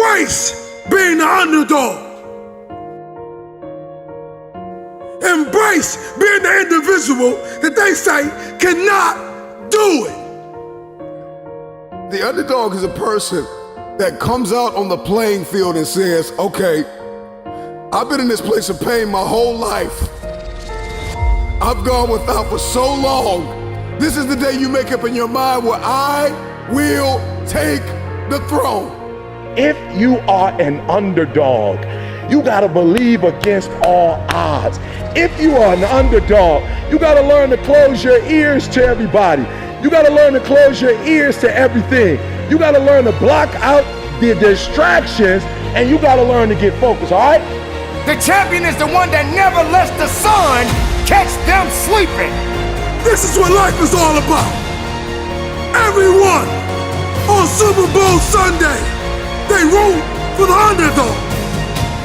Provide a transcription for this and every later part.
Embrace being the underdog. Embrace being the individual that they say cannot do it. The underdog is a person that comes out on the playing field and says, okay, I've been in this place of pain my whole life. I've gone without for so long. This is the day you make up in your mind where I will take the throne. If you are an underdog, you gotta believe against all odds. If you are an underdog, you gotta learn to close your ears to everybody. You gotta learn to close your ears to everything. You gotta learn to block out the distractions, and you gotta learn to get focused, all right? The champion is the one that never lets the sun catch them sleeping. This is what life is all about. Everyone on Super Bowl Sunday, they root for the underdog.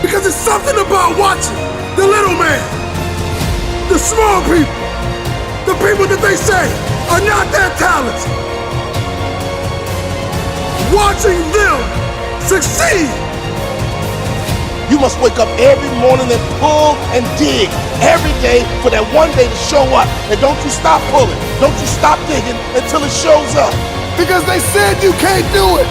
Because it's something about watching the little man, the small people, the people that they say are not that talented. Watching them succeed. You must wake up every morning and pull and dig every day for that one day to show up. And don't you stop pulling. Don't you stop digging until it shows up. Because they said you can't do it.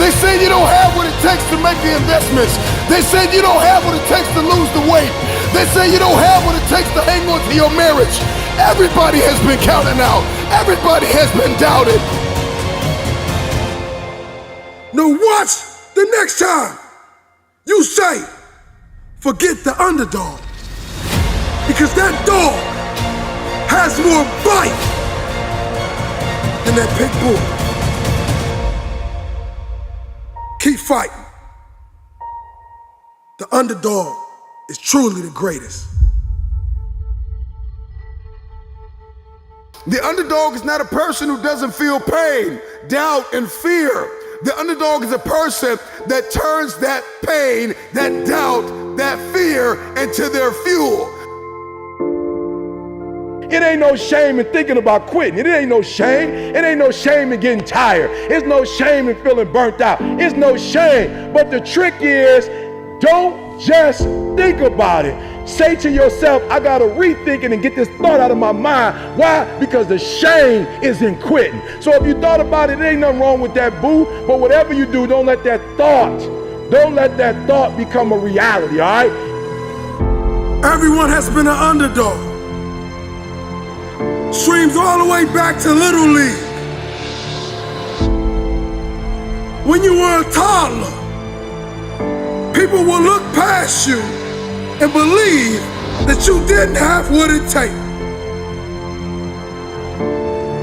They said you don't have what it takes to make the investments. They said you don't have what it takes to lose the weight. They say you don't have what it takes to hang on to your marriage. Everybody has been counted out. Everybody has been doubted. Now watch the next time you say, forget the underdog. Because that dog has more bite than that pit bull. Keep fighting. The underdog is truly the greatest. The underdog is not a person who doesn't feel pain, doubt, and fear. The underdog is a person that turns that pain, that doubt, that fear into their fuel. It ain't no shame in thinking about quitting. It ain't no shame. It ain't no shame in getting tired. It's no shame in feeling burnt out. It's no shame. But the trick is, don't just think about it. Say to yourself, I gotta rethink it and get this thought out of my mind. Why? Because the shame is in quitting. So if you thought about it, there ain't nothing wrong with that, boo. But whatever you do, don't let that thought become a reality, all right? Everyone has been an underdog. Streams all the way back to Little League. When you were a toddler, people will look past you and believe that you didn't have what it takes.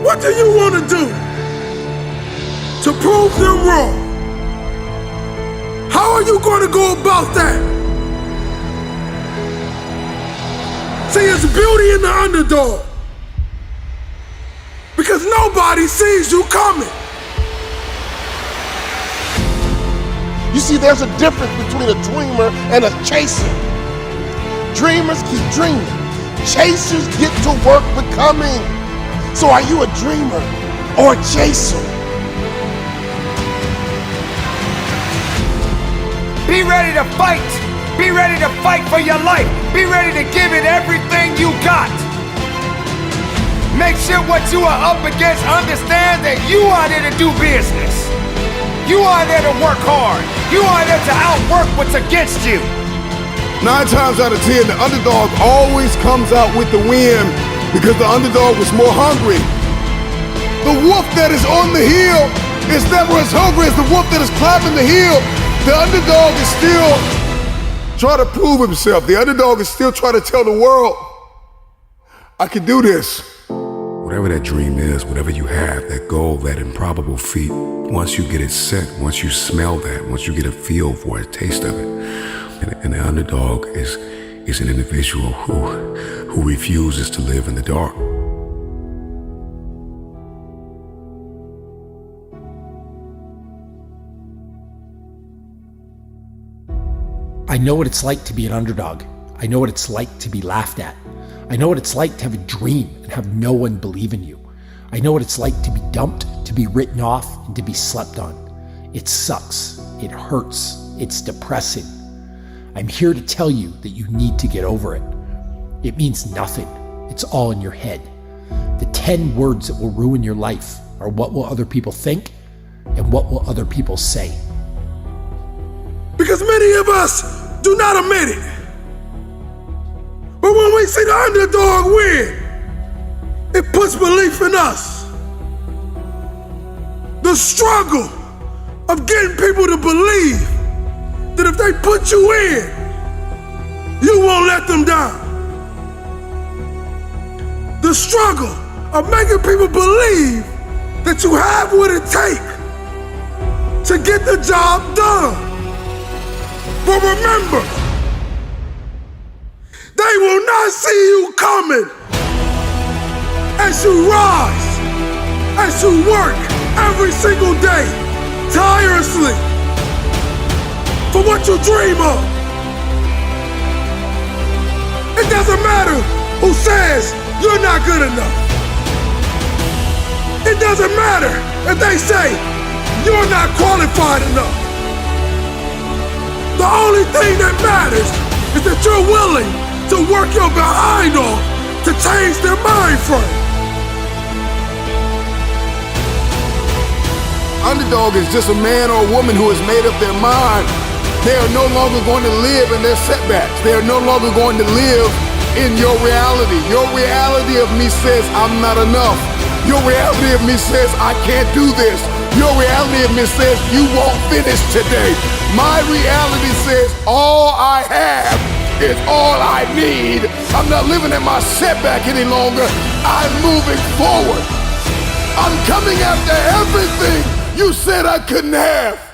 What do you want to do to prove them wrong? How are you going to go about that? See, there's beauty in the underdog. Because nobody sees you coming. You see, there's a difference between a dreamer and a chaser. Dreamers keep dreaming. Chasers get to work becoming. So are you a dreamer or a chaser? Be ready to fight. Be ready to fight for your life. Be ready to give it everything you got. Make sure what you are up against understand that you are there to do business. You are there to work hard. You are there to outwork what's against you. 9 times out of 10, the underdog always comes out with the win because the underdog was more hungry. The wolf that is on the hill is never as hungry as the wolf that is climbing the hill. The underdog is still trying to prove himself. The underdog is still trying to tell the world, I can do this. Whatever that dream is, whatever you have, that goal, that improbable feat, once you get it set, once you smell that, once you get a feel for it, a taste of it, and the underdog is an individual who refuses to live in the dark. I know what it's like to be an underdog. I know what it's like to be laughed at. I know what it's like to have a dream and have no one believe in you. I know what it's like to be dumped, to be written off, and to be slept on. It sucks. It hurts. It's depressing. I'm here to tell you that you need to get over it. It means nothing. It's all in your head. The 10 words that will ruin your life are what will other people think and what will other people say. Because many of us do not admit it. But when we see the underdog win, it puts belief in us. The struggle of getting people to believe that if they put you in, you won't let them down. The struggle of making people believe that you have what it takes to get the job done. But remember, they will not see you coming as you rise, as you work every single day, tirelessly, for what you dream of. It doesn't matter who says you're not good enough. It doesn't matter if they say you're not qualified enough. The only thing that matters is that you're willing to work your behind off to change their mind frame. Underdog is just a man or a woman who has made up their mind. They are no longer going to live in their setbacks. They are no longer going to live in your reality. Your reality of me says I'm not enough. Your reality of me says I can't do this. Your reality of me says you won't finish today. My reality says all I have is all I need. I'm not living in my setback any longer. I'm moving forward. I'm coming after everything you said I couldn't have.